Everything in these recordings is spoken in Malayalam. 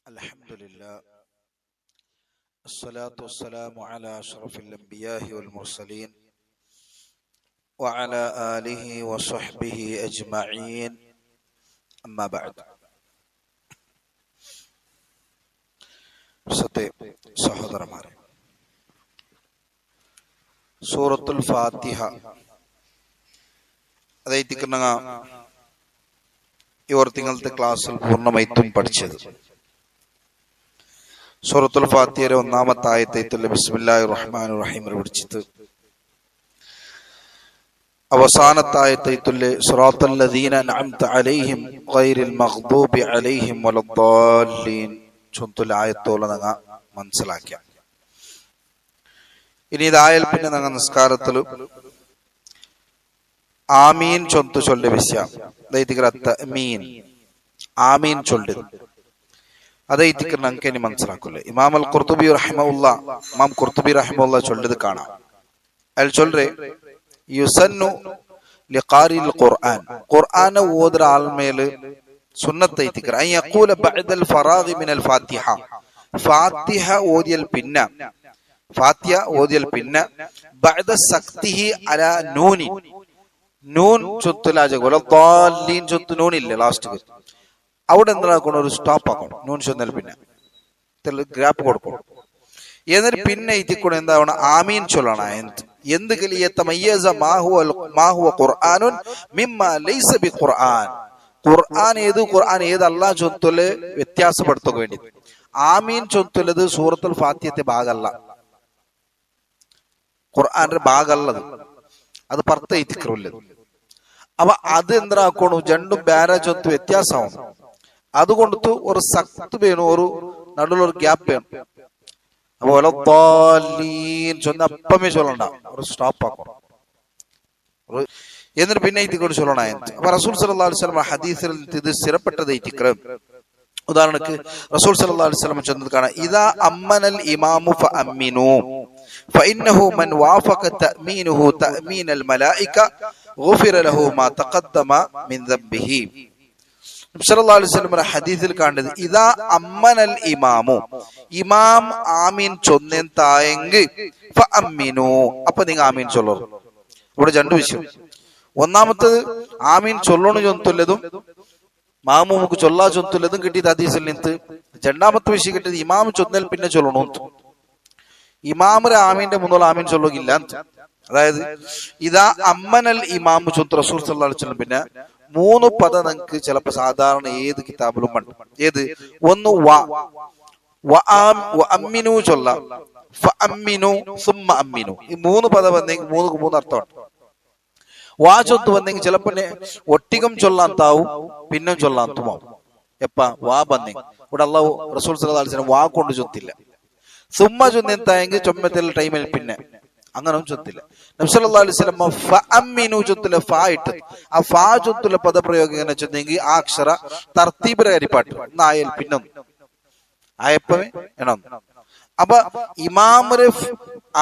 الحمد لله الصلاة والسلام على أشرف الأنبياء والمرسلين وعلى آله وصحبه أجمعين أما بعد. സഹോദരന്മാരെ, സൂറത്തുൽ ഫാത്തിഹ അതായിരിക്കുന്ന ഇവർ തിങ്കളത്തെ ക്ലാസ്സിൽ പൂർണ്ണമായിട്ടും പഠിച്ചത്. സൂറത്തുൽ ഫാത്തിഹയുടെ ഒന്നാമത്തെ ആയത്തിൽ ബിസ്മില്ലാഹിർ റഹ്മാനിർ റഹീം പഠിച്ചത്. അവസാനത്തെ ആയത്തിൽ സിറാത്തൽ ലദീന അൻഅംത അലൈഹിം ഗൈറിൽ മഗ്ദൂബി അലൈഹിം വലദ്ദാല്ലീൻ ചൊന്തുൽ ആയത്തോളം നിങ്ങൾ മനസ്സിലാക്കിയ. ഇനി ഇതായാൽ പിന്നെ നിങ്ങൾ നിസ്കാരത്തിൽ ആമീൻ ചൊന്തു ചൊല്ല് വിശ്യം മീൻ ആമീൻ ചൊല്ലു അതൈത്തിക്ക് നമുക്ക് ഇനി മനസ്സിലാക്കൂല്ലേ. ഇമാം ഖുർത്തുബി റഹിമഹുല്ലാ ചൊല്ലത് കാണാം. അയാൾ ചൊല്ലേ യുസന്നു ലിഖാരിൽ ഖുർആൻ, ഖുർആൻ ഓതുന്ന ആൾമേല് സുന്നത്തൈത്തിക്കർ അൻ യഖൂല ബഅദൽ ഫറാഗി മിനൽ ഫാത്തിഹ, ഫാത്തിഹ ഓതിയൽ പിന്നെ ബഅദ സക്തിഹി അലാ നൂനി, നൂൻ ചൊത്തുലാജ വലദ്ദാല്ലീൻ ചൊത്തു നൂനില്ലേ ലാസ്റ്റ്, അവിടെ എന്താക്കണം ഒരു സ്റ്റോപ്പ് ആക്കണം. നൂൻ ചൊന്നാൽ പിന്നെ ഗ്രാപ്പ് കൊടുക്കണം. എന്നിട്ട് പിന്നെ ഇതിക്കൂടെ എന്താവണം ആമീൻ ചൊല്ലണം. എന്ത് ഖുർആനുൻ മിമ്മ ലൈസ ബി ഖുർആൻ, ഖുർആൻ ഏതല്ല ചൊത്തുല് വ്യത്യാസപ്പെടുത്തുക വേണ്ടി ആമീൻ ചൊത്തുള്ളത് സൂറത്തുൽ ഫാത്തിഹത്തെ ഭാഗമല്ല, ഖുർആന്റെ ഭാഗമല്ലത്, അത് പുറത്ത് എത്തിക്കറുള്ളത്. അപ്പൊ അത് എന്താക്കണു രണ്ടും ബേര ചൊത്ത് വ്യത്യാസമാണ്. അതുകൊണ്ടു ഒരു സക്ത് വേണം, ഒരു നടുവിലൊരു ഗ്യാപ്പ് വേണം. അതുപോലെ ചൊന്ന അപ്പമേ ചൊല്ലണ്ട, ഒരു സ്റ്റോപ്പ് ആക്കണം. എന്നിട്ട് പിന്നെ ഇതിക്കൊണ്ട് ചൊല്ലണ. അപ്പൊ റസൂൽ സല്ലല്ലാഹു അലൈഹി വസല്ലം ഹദീസിൽ ഇത് സ്ഥിരപ്പെട്ടത് ഇത്തിക്രം. ഉദാഹരണക്ക് റസൂൽ സല്ലല്ലാഹു അലൈഹി വസല്ലം ചൊന്നത് കാണാം, ഇദാ അമ്മനൽ ഇമാമു ഫഅമ്മിനു ഫഇന്നഹു മൻ വാഫഖ തഅമീനുഹു തഅമീനൽ മലായിക ഗുഫിറ ലഹു മാ തഖദ്ദമ മിൻ ദംബിഹി. നബി സല്ലല്ലാഹു അലൈഹി വസല്ലം ഹദീസിൽ കാണുന്നത് ഇദാ അമ്മനൽ ഇമാമു, ഇമാം ആമീൻ ചൊന്നെന്തായെങ്കിൽ ഫഅമ്മിനു, അപ്പൊ നിങ്ങൾ ആമീൻ ചൊല്ലണം. ഇവിടെ രണ്ട് വിഷയം. ഒന്നാമത്തത് ആമീൻ ചൊല്ലണു ചൊന്നുള്ളതും മാമൂമുക്ക് ചൊല്ലാ ചൊന്നുള്ളതും കിട്ടിയത് ഹദീസിൽ നിന്ന്. രണ്ടാമത്തെ വിഷയം കിട്ടിയത് ഇമാം ചൊന്നൽ പിന്നെ ചൊല്ലണു. ഇമാമരെ ആമീന്റെ മുന്നോട്ട് ആമീൻ ചൊല്ലുകില്ല. അതായത് ഇതാ അമ്മനൽ ഇമാമു ചൊന്ത് റസൂൽ സല്ലല്ലാഹു അലൈഹി വസല്ലം പിന്നെ മൂന്ന് പദം നിങ്ങൾക്ക് ചിലപ്പോ സാധാരണ ഏത് കിതാബിലും ഉണ്ട്. ഏത്? ഒന്ന് അമ്മിനു ചൊല്ല, ഫഅമ്മിനു സുമ്മ അമ്മിനു. ഈ മൂന്ന് പദം വന്നെങ്കിൽ മൂന്ന് അർത്ഥമുണ്ട്. വാ ചൊത്ത് വന്നെങ്കിൽ ചിലപ്പോ ഒട്ടികം ചൊല്ലാൻ താവും പിന്നെ ചൊല്ലാൻ തുമാവും. എപ്പ വാ വന്നെ ഇവിടെ അല്ലാഹു റസൂൽ സല്ലല്ലാഹു അലൈഹി വസല്ലം വാ കൊണ്ട് ചൊത്തില്ല. സുമ്മ ചൊന്നെന്തായെങ്കിൽ ചൊമ്മത്തിൽ ടൈമിൽ പിന്നെ അങ്ങനെ ചൊത്തില്ല. നബി സല്ലല്ലാഹു അലൈഹി വസല്ലം ഫഅമ്മിനു ചൊത്തില്ല, ഫാ ഇട്ട് ആ ഫാ ചൊത്തുള്ള പദപ്രയോഗം എങ്ങനെ ചെന്നെങ്കിൽ ആ അക്ഷര തർത്തീബിലെ അരിപ്പാട്ട് നായൽ പിന്നെ ആയപ്പമേ എണം. അപ്പൊ ഇമാമര്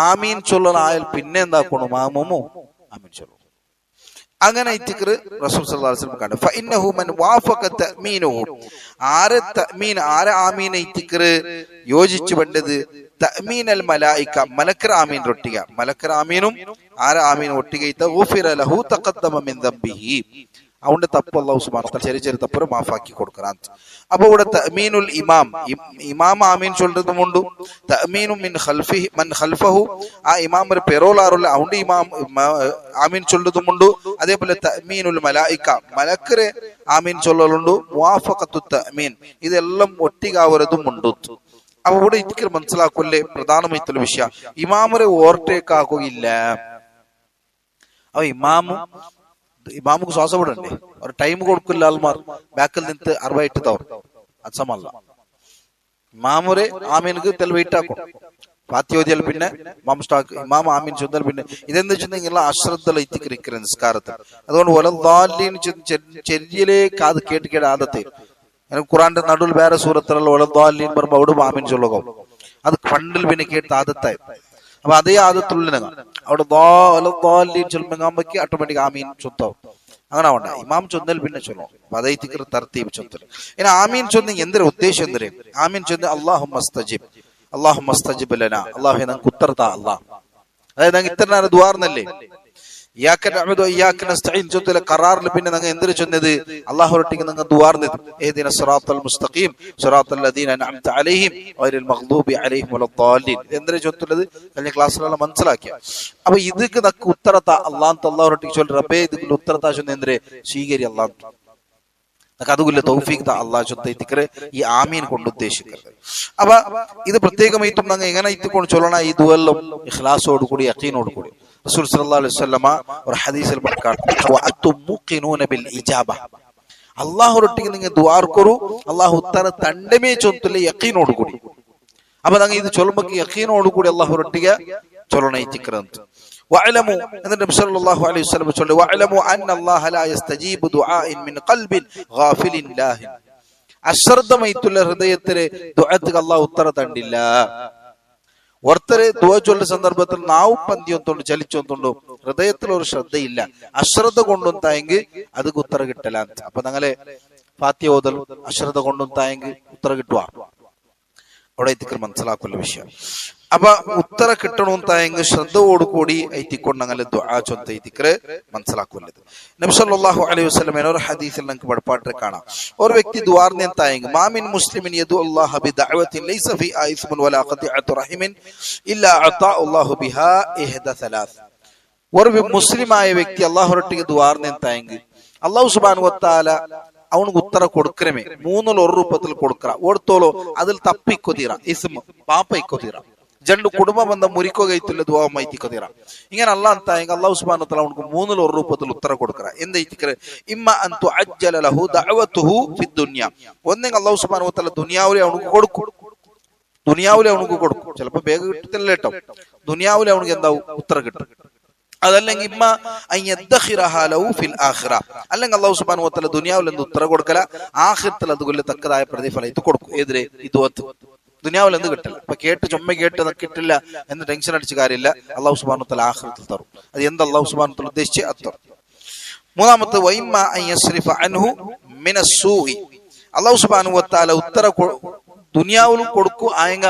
ആമീൻ ചൊല്ലണ ആയാൽ പിന്നെ എന്താക്കണം മാമൂമോ ആമീൻ ചൊല്ലും. അങ്ങനെ ഇത്തിക്കറ് റസൂൽ സല്ലല്ലാഹു അലൈഹി വസല്ലം കണ്ടു. ഫഇന്നഹു മൻ വാഫഖ തഅമീനുഹു, ആരെ തഅമീൻ ആരെ ആമീൻ ഇത്തിക്കറ് യോജിച്ചു വേണ്ടത് തഅമീനൽ മലായിക, മലക്കർ ആമീൻ ഒട്ടിക, മലക്കർ ആമീനും ആരെ ആമീൻ ഒട്ടിക ഗുഫിറ ലഹു തഖദ്ദമ മിൻ ദംബിഹി, അവന്റെ തപ്പ് അല്ലാഹു സുബ്ഹാനഹു വ തആല ചെറിയ തപ്പ് മാഫാക്കി കൊടുക്കണം. അപ്പൊ ഇവിടെ തഅമീനുൽ ഇമാം, ഇമാം ആമീൻ ചൊല്ലുന്നതുമുണ്ട്. തഅമീനു മിൻ ഖൽഫിഹി മൻ ഖൽഫഹു, ആ ഇമാമർ പെറോലാറുള്ള അവന്റെ ഇമാം ആമീൻ ചൊല്ലുന്നതുമുണ്ട്. അതേപോലെ തഅമീനുൽ മലായിക, മലക്കരെ ആമീൻ ചൊല്ലലുണ്ട്. മുവാഫഖത്തു തഅമീൻ, ഇതെല്ലാം ഒട്ടികാവരതും ഉണ്ട്. അപ്പൊ ഇവിടെ എനിക്ക് മനസ്സിലാക്കൂല്ലേ പ്രധാനമായിട്ടുള്ള വിഷയം, ഇമാമരെ ഓവർടേക്ക് ആക്കുകയില്ല. അപ്പൊ ഇമാമുക്ക് ശ്വാസം വിടണ്ടേ, ഒരു ടൈം കൊടുക്കില്ല. ആൾമാർ ബാക്കിൽ നിന്ന് 68 തവർ അത് സമല്ല. ഇമാമുരെ ആമീനക്ക് തെൽ വെയിറ്റ് ആക്കും. ഫാത്തിഹ ഓതിയാൽ പിന്നെ ഇമാം ആമീൻ ചൊന്നാൽ പിന്നെ ഇതെന്ന് വെച്ചിട്ടുണ്ടെങ്കിൽ അശ്രദ്ധ ഇത്തിക്കരിക്കുന്ന നിസ്കാരത്തിൽ. അതുകൊണ്ട് വലദ്ദാല്ലീൻ ചെല്ലിലേക്ക് അത് കേട്ട് ആദത്തെ ഖുറാന്റെ നടുവിൽ വേറെ സൂറത്തിലുള്ള വലദ്ദാല്ലീൻ പറയുമ്പോൾ അവിടെ ആമീൻ ചൊല്ലുക, അത് ഫണ്ടിൽ പിന്നെ കേട്ട് ആദത്തായി. അപ്പൊ അതേ ആദത്തുള്ള അവിടെ ചൊല്ലുമ്പോൾ ഓട്ടോമാറ്റിക് ആമീൻ ചൊത്താവും. അങ്ങനെ വേണ്ട. ഇമാം ചൊന്നൽ പിന്നെ ചൊല്ലണം. അപ്പൊ അതൈത്തിക്കർ തർത്തീബ് ചൊന്നൽ. ഇനി ആമീൻ ചൊന്നെങ്കിൽ എന്തൊരു ഉദ്ദേശം എന്തൊരു ആമീൻ ചൊന്ന അല്ലാഹുമ്മ അസ്തജിബ്, അല്ലാഹുമ്മ അസ്തജിബ് ലനാ, അല്ലാഹുവേ ഞങ്ങൾക്ക് ഉത്തരത്താ അല്ലാഹ്. അതായത് ഞങ്ങൾ ഇത്ര ദുആർന്നല്ലേ ഇയ്യാക നഅ്ബുദു വഇയ്യാക നസ്തഈൻ ചൊന്നലെ ഖറാറിൽ പിന്നെ ഞങ്ങൾ എന്തൊരു ചൊന്നത് അല്ലാഹുവൊട്ടിക്ക് ഞങ്ങൾ ദുആർന്നത് ഇഹ്ദിന സിറാത്തൽ മുസ്തഖീം സിറാത്തൽ ലദീന അൻഅംത അലൈഹിം ഗൈറിൽ മഗ്ദൂബി അലൈഹിം വലദ്ദാലിൻ എന്തൊരു ചൊന്നത് കഴിഞ്ഞ ക്ലാസ്സിലുള്ള മനസ്സിലാക്കിയ. അപ്പൊ ഇതൊക്കെ നക്ക് ഉത്തരത്താ അല്ലാഹ് അല്ലാഹുവൊട്ടിക്ക് ചൊല്ല റബ്ബേ ഇതിന്റെ ഉത്തരത്താ ചൊന്ന എന്തൊരു സ്വീകരി അല്ലാഹ് അതുകൊല്ല തൗഫീഖ് അള്ളാഹ് ചൊല്ലിക്കറ് ഈ ആമീൻ കൊണ്ട് ഉദ്ദേശിക്കുന്നത്. അപ്പൊ ഇത് പ്രത്യേകമായിട്ടും ഞങ്ങൾ എങ്ങനെ ഇത്തുകൊണ്ട് ചൊല്ലണ ഈ ദുവെല്ലാം ഇഖ്ലാസോട് കൂടി യഖീനോട് കൂടി. റസൂൽ സല്ലല്ലാഹു അലൈഹി വസല്ലമ ഒരു ഹദീസിൽ അള്ളാഹുരൊട്ടിക്ക് നിങ്ങൾ ദുആർക്കൊരു അള്ളാഹു ഉത്തര തണ്ടമേ ചൊല്ലില്ല യഖീനോട് കൂടി. അപ്പൊ ഞങ്ങൾ ഇത് ചൊല്ലുമ്പോ യഖീനോട് കൂടി അള്ളാഹുരൊട്ടിക്ക് ചൊല്ലണ ഇത്തിക്കറന്ത് വഅലമു എന്നിട്ട് നബി സല്ലല്ലാഹു അലൈഹി വസല്ലം ചൊല്ലു വഅലമു അന്ന അല്ലാഹ ലാ യസ്തജീബു ദുആഇൻ മിൻ ഖൽബിൻ ഗാഫിലിൻ ലാഹിൻ. അശ്രദ്ധമായിട്ടുള്ള ഹൃദയത്തിലെ ദുആക്ക് അല്ലാഹു ഉത്തര തണ്ടില്ല. ഒരുത്തരെ ദുആ ചൊല്ലുന്ന സന്ദർഭത്തിൽ നാവ് പന്തിയൊന്നുണ്ട് ചലിച്ചൊന്നുണ്ടോ ഹൃദയത്തിൽ ഒരു ശ്രദ്ധയില്ല, അശ്രദ്ധ കൊണ്ടുണ്ടായെങ്കിൽ അത് ഉത്തര കിട്ടല. അപ്പൊ ഞങ്ങളെ ഫാത്തിഹ ഓതലും അശ്രദ്ധ കൊണ്ടുണ്ടായെങ്കിൽ ഉത്തര കിട്ടുക. അവിടെ എത്തിക്കർ മനസ്സിലാക്കുന്ന വിഷയം. അപ്പൊ ഉത്തര കിട്ടണമെന്നായെങ്കിൽ ശ്രദ്ധയോടുകൂടി എത്തിക്കൊണ്ട് അങ്ങനെ ദുആ ചൊല്ലുന്ന എത്തിക്കറ് മനസ്സിലാക്കുന്നത്. നബി സല്ലല്ലാഹു അലൈഹി വസല്ലം ഒരു ഹദീസിൽ നമുക്ക് പഠിപ്പാട്ട് കാണാം. ഒരു വ്യക്തി ദുആർന്നെന്തായെങ്കിൽ മാമിൻ മുസ്ലിമിൻ യദുഅല്ലാഹ ബിദഅവത്തിൻ ലൈസ ഫീഹാ ഇസ്മുൻ വലാ ഖതിഅതു റഹിമിൻ ഇല്ലാ അതാഅല്ലാഹു ബിഹാ ഇഹ്ദ സലാസ്. ഒരു മുസ്ലിമായ വ്യക്തി അല്ലാഹുവൊട്ടിಗೆ ദുആർന്നെന്തായെങ്കിൽ അല്ലാഹു സുബ്ഹാനഹു വ തആല അവനക്ക് ഉത്തര കൊടുക്കണമേ മൂന്നിൽ ഒരു രൂപത്തിൽ കൊടുക്കറ ഓടത്തോളോ അതിൽ തപ്പിക്കൊതീറ ഇസ്മ പാപ്പ ഇക്കൊതീറ ജണ്ടു കുടുംബ ബന്ധം മുറിക്കുകയത്തില്ല ദുആമൈത്തിക്കൊതീറ ഇങ്ങനെ അല്ലാഹ് എന്തായെങ്കിൽ അല്ലാഹു സുബ്ഹാനഹു വ തആല അവനക്ക് മൂന്നിൽ ഒരു രൂപത്തിൽ ഉത്തര കൊടുക്കറ. എന്തൈത്തിക്കറ ഇമ്മ അൻ തുഅജ്ജല ലഹു ദഅവതുഹു ഫി ദുനിയ. ഒന്നെങ്കിൽ അല്ലാഹു സുബ്ഹാനഹു വ തആല ദുനിയാവിലെ അവനക്ക് കൊടുക്കും, ദുനിയാവിലെ അവനക്ക് കൊടുക്കും. ചിലപ്പോ വേഗം കിട്ടത്തില്ല കേട്ടോ, ദുനിയാവിലെ അവനക്ക് എന്താവും ഉത്തര കിട്ടും. അതല്ലെങ്കിൽ അല്ലെങ്കിൽ അല്ലാഹു സുബ്ഹാനഹു വ തആല ദുനിയാവിൽ എന്ത് ഉത്തര കൊടുക്കല ആഖിറത്തിൽ അതുകൊല്ല തക്കതായ പ്രതിഫലം ഇത് കൊടുക്കും. എതിരെ ഇതുവത്ത് ദുനിയാവിൽ എന്ത് കിട്ടില്ല. ഇപ്പൊ കേട്ട് ചുമ കേട്ട് കിട്ടില്ല എന്ന് ടെൻഷൻ അടിച്ച കാര്യമില്ല. അല്ലാഹു സുബ്ഹാനഹു വ തആല ആഖിറത്തിൽ തരും. അത് എന്ത് അല്ലാഹു സുബ്ഹാനഹു വ തആല ഉദ്ദേശിച്ച് അത് തരും. മൂന്നാമത്തെ വൈമ്മ അൻ യസ്രിഫ അൻഹു മിനസ്സൂഇ. അല്ലാഹു സുബ്ഹാനഹു വ തആല ഉത്തര ദുനിയാവിൽ കൊടുക്കും ആയങ്ക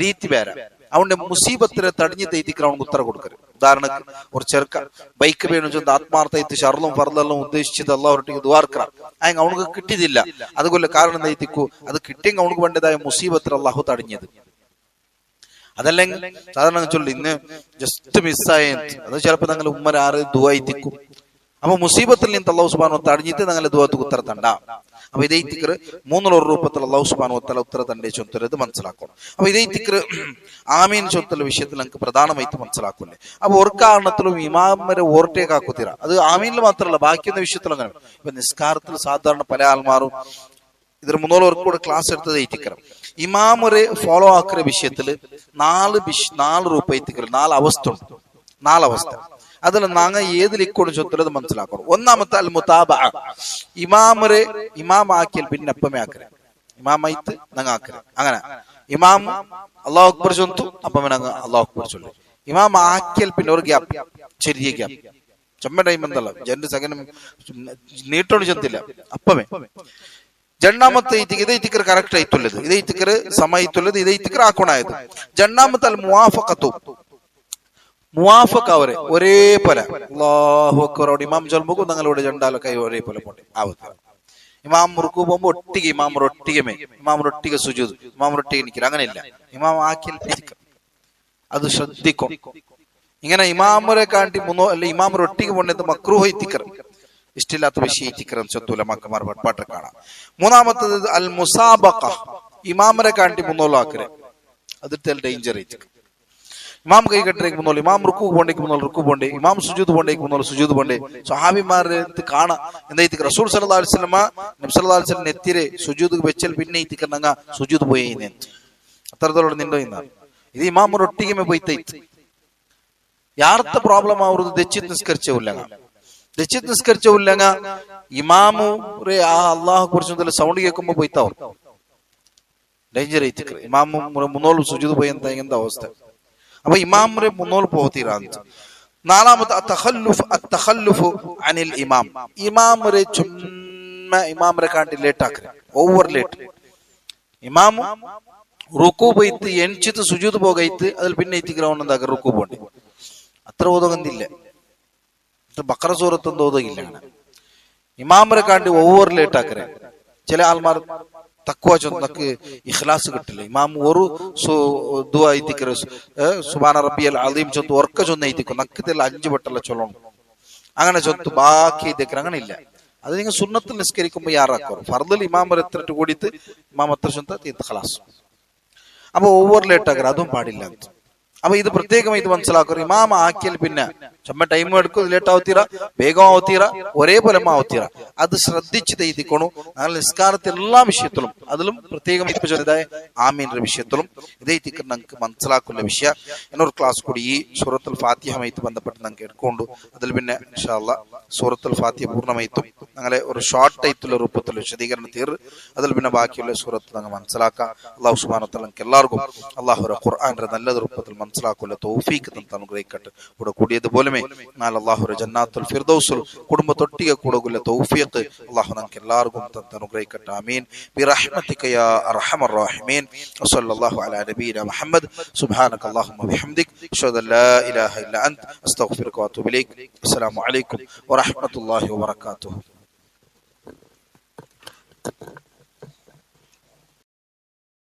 രീതി വേറെ അവന്റെ മുസീബത്തിനെ തടിഞ്ഞ് തെയ്ത്തിക്കറ അവനക്ക് ഉത്തര കൊടുക്കരുത്. ഉദാഹരണക്ക് ഒരു ചെറുക്ക ബൈക്ക് വേണു ചൊന്ന് ആത്മാർത്ഥ ഷർലും ഫർലെല്ലാം ഉദ്ദേശിച്ചത് അല്ലാഹുവൊട്ടിക്ക് ദുആർക്കറ അയങ്ക അവനക്ക് കിട്ടിയതില്ല. അതുകൊല്ല കാരണം തെയ്ത്തിക്കൂ അത് കിട്ടിയെങ്കിൽ അവനക്ക് വേണ്ടതായ മുസീബത്തിൽ അല്ലാഹു തടിഞ്ഞത്. അതല്ലെങ്കിൽ സാധാരണ ചൊല്ലി ഇന്ന് ജസ്റ്റ് മിസ്സായ അത് ചിലപ്പോ ഞങ്ങൾ ഉമ്മ ആറ് ദുആയിത്തിക്കും. അപ്പൊ മുസീബത്തിൽ നിന്ന് അല്ലാഹു സുബ്ഹാനഹു വ തആല തടിഞ്ഞിട്ട് ഞങ്ങൾ ദുആക്ക് ഉത്തര തണ്ട. അപ്പൊ ഇതേ തിക്കറ് മൂന്നിലൊരു രൂപത്തിൽ അല്ലാഹു സുബ്ഹാനഹു വ തആല ഉത്തര തണ്ടേ ചൊല്ലത് മനസ്സിലാക്കണം. അപ്പൊ ഇതേ തിക്കറ് ആമീൻ ചൊല്ലുന്ന വിഷയത്തിൽ നമുക്ക് പ്രധാനമായിട്ട് മനസ്സിലാക്കൂലേ. അപ്പൊ ഒരു കാരണത്തിലും ഇമാമരെ ഓവർടേക്ക് ആക്കുത്തീര. അത് ആമീനിൽ മാത്രമല്ല ബാക്കിയുള്ള വിഷയത്തിൽ അങ്ങനെ. ഇപ്പൊ നിസ്കാരത്തിൽ സാധാരണ പല ആൾമാരും ഇതിന് മൂന്നോർക്ക് കൂടെ ക്ലാസ് എടുത്തത് എത്തിക്കറ ഇമാമരെ ഫോളോ ആക്കുന്ന വിഷയത്തില് നാല് രൂപ എത്തിക്കറ നാല് അവസ്ഥ ഉണ്ട്. നാലവസ്ഥ അതിൽ നാങ്ങ ഏതിലേക്കോട് ചൊത്തുള്ളത് മനസ്സിലാക്കണം. ഒന്നാമത്തെ അൽ മുതാബഅ. ഇമാമരെ ഇമാം ആക്കിയാൽ പിന്നെ അപ്പമേ ആക്കര ഇമാമായിട്ട് നങ്ങ ആക്കര അങ്ങനെ ഇമാം അല്ലാഹു അക്ബർ ചൊല്ലും അപ്പം നങ്ങ അല്ലാഹു അക്ബർ ചൊല്ലും. ഇമാം ആക്കിയാൽ പിന്നെ ഒരു ഗ്യാപ്പ് ചെറിയ ഗ്യാപ്പ് ചുമ്മ ടൈം എന്തല്ല രണ്ട് സെക്കൻഡ് നീട്ടോണ്ട് ചെന്നില്ല അപ്പമേ. രണ്ടാമത്തെ ഇതേ തിക്കർ കറക്റ്റ് ആയിട്ടുള്ളത് ഇതേ തിക്കർ സമയത്തുള്ളത് ഇതേ തിക്കർ ആക്കണായത്. രണ്ടാമത്തെ അൽ മുവാഫഖത്തു. മുവാഫഖ അവരെ ഒരേപോലെ അല്ലാഹു അക്ബർ ഇമാം ചൊല്ലുമ്പോൾ ഞങ്ങളുടെ രണ്ടാലൊക്കെ ഒരേപോലെ പോട്ടെ ആവത്ത്. ഇമാം റുക്കൂ പോകുമ്പോ ഒട്ടിಗೆ ഇമാം ഒട്ടികമേ ഇമാം ഒട്ടിಗೆ സുജൂദ് ഇമാം ഒട്ടിಗೆ നിൽക്കില്ല അങ്ങനെയില്ല. ഇമാം ആക്കിൽ അത് ശ്രദ്ധിക്കും. ഇങ്ങനെ ഇമാമരെ കാണ്ടി അല്ലെ ഇമാം ഒട്ടിಗೆ പോണ്ടത് മക്രൂഹ ഇത്തിക്കർ ഇഷ്ടില്ലാത്ത വിഷയം ഇത്തിക്കർ ചൊത്തൂല മക്കമാർ പാട്ട് കാണാം. മൂന്നാമത്തത് അൽ മുസാബഖ. ഇമാമരെ കാണ്ടി മുന്നോളാക്കരെ അതിൽ ഡേഞ്ചർ ഇത്തിക്കർ. ഇമാം കൈ കെട്ടേക്ക് മുന്നോളൂ ഇമാം റുക്കു പോണ്ടേക്ക് മുന്നോളൂ റുക്കു പോണ്ടേ ഇമാം സുജൂദ് പോണ്ടേക്ക് മുന്നോളൂ സുജൂദ് പോണ്ടേ. സ്വഹാബിമാരെ കാണാം എന്താ റസൂൽ സല്ലല്ലാഹു അലൈഹി വസല്ലം നബി സല്ലല്ലാഹു അലൈഹി വസല്ലം നെത്തിരെ സുജൂദ് വെച്ചാൽ പിന്നെ ഇത്തിക്കറങ്ങ സുജൂദ് പോയി അത്രത്തോളം നിണ്ടോ ഇന്ന ഇത് ഇമാം ഒട്ടിಗೆ പോയിത്തೈತಿ. ಯಾರ್ತ ಪ್ರಾಬ್ಲಮ್ ಅವ್ರದ್ದು ದೆಚ್ಚಿತ್ ನಿಸ್ಕರಿಚವಿಲ್ಲಂಗ ದೆಚ್ಚಿತ್ ನಿಸ್ಕರಿಚವಿಲ್ಲಂಗ ಇಮಾಮು ರೇ ಆ ಅಲ್ಲಾಹ್ ಕುರಿಚಂದಲ್ಲ ಸೌಂಡ್ ಕೇಳ್ಕೊಂಬ പോയിത്താವ್ರು ಡೇಂಜರ್ ಐತಿ. ಇಮಾಮು ಮುನ್ನೋಲು ಸುಜೂದ್ പോയി ಅಂತ ಅವಸ್ಥೆ. അപ്പൊ ഇമാമരെ മുന്നോട്ട് പോകത്തീരാ. നാലാമത്തെ അത്തഖല്ലുഫു അനിൽ ഇമാം. ഇമാമരെ ചുമ്മാ ഇമാമരെ കാണ്ടി ലേറ്റ് ആക്കുക, ഓവർ ലേറ്റ്. ഇമാം റുക്കു പോയിട്ട് എണിച്ചിട്ട് സുജൂദ് പോകൈത്ത് അതിൽ പിന്നെ എത്തിഗ്രൗണ്ട് എന്താക്കുക റുക്കു പോണ്ടി. അത്ര ഓതകന്നില്ല, ബക്കറ സൂറത്തൊന്നും ഓതകില്ല. ഇമാമരെ കാണ്ടി ഓവർ ലേറ്റ് ആക്കരെ. ചില ആൾമാർ തക്കുവ ചൊന്നക്ക് ഇഖ്ലാസ് കിട്ടില്ല. ഇമാം ഒരു ദുആ എത്തിക്കര സുബ്ഹാന റബ്ബിയൽ അദീം ചൊന്ന് ഉറക്ക ചൊന്ന് എത്തിക്കും, നക്കത്തിൽ 5 വട്ടല്ല ചൊല്ലണം. അങ്ങനെ ചൊത്ത് ബാക്കി എത്തിക്കര അങ്ങനെ ഇല്ല. അത് നിങ്ങൾ സുന്നത്തിൽ നിസ്കരിക്കുമ്പോൾ യാറാക്കോ. ഫർദിൽ ഇമാം എത്രട്ട് കൂടിയിട്ട് ഇമാം അത്ര ചൊന്ന ഖലാസ്. അപ്പൊ ഓവർ ലേറ്റ് ആക്കര, അതും പാടില്ല. അപ്പൊ ഇത് പ്രത്യേകം ഇത് മനസ്സിലാക്കുക. ഇമാം ആക്കിയാൽ പിന്നെ ചമ്മ ടൈം എടുക്കും, ലേറ്റ് ആവത്തീറ, വേഗം ആവത്തീറ, ഒരേപോലെ ആവത്തീറ. അത് ശ്രദ്ധിച്ച് തെയ്തിക്കണു. അങ്ങനെ നിസ്കാരത്തിൽ എല്ലാ വിഷയത്തിലും, അതിലും പ്രത്യേകം ആമീന്റെ വിഷയത്തിലും ഇതേ നമുക്ക് മനസ്സിലാക്കുന്ന വിഷയ. എന്നൊരു ക്ലാസ് കൂടി ഈ സൂറത്തുൽ ഫാത്തിഹയുമായിട്ട് ബന്ധപ്പെട്ട് നമുക്ക് എടുക്കൊണ്ടു. അതിൽ പിന്നെ ഇൻഷാ അല്ലാഹ് സൂറത്തുൽ ഫാത്തിഹ പൂർണ്ണമായിട്ടും ഞങ്ങളെ ഒരു ഷോർട്ട് ആയിട്ടുള്ള രൂപത്തിൽ വിശദീകരണം തീർ, അതിൽ പിന്നെ ബാക്കിയുള്ള സൂറത്ത് ഞങ്ങൾ മനസ്സിലാക്കാം. അള്ളാഹു സുബ്ഹാനഹു വ തആല എല്ലാവർക്കും അള്ളാഹുവിന്റെ ഖുർആന്റെ നല്ല രൂപത്തിൽ മനസ്സിലാക്കുക തൗഫീഖ് തന്ന് അനുഗ്രഹിക്കട്ടെ. കൂടെ കൂടിയതുപോലെ നാളെ അള്ളാഹുവിന്റെ ജന്നാത്തുൽ ഫിർദൗസിൽ കുടുംബത്തൊട്ടിക കൂടകുള്ള തൗഫീഖ് അള്ളാഹു നമുക്ക് എല്ലാവർക്കും തന്ന് അനുഗ്രഹിക്കട്ടെ. ആമീൻ ബിറഹ്മതിക യാ അർഹമർ റഹീമീൻ. വസല്ലല്ലാഹു അലാ നബിയിനാ മുഹമ്മദ്. സുബ്ഹാനക അല്ലാഹുമ്മ ബിഹംദിക് അഷ്ഹദു അൻ ലാ ഇലാഹ ഇല്ല അൻത അസ്തഗ്ഫിറുക വഅതൂബു ഇലൈക്. അസ്സലാമു അലൈക്കും വറഹ്മത്തുള്ളാഹി വബറകാതുഹു.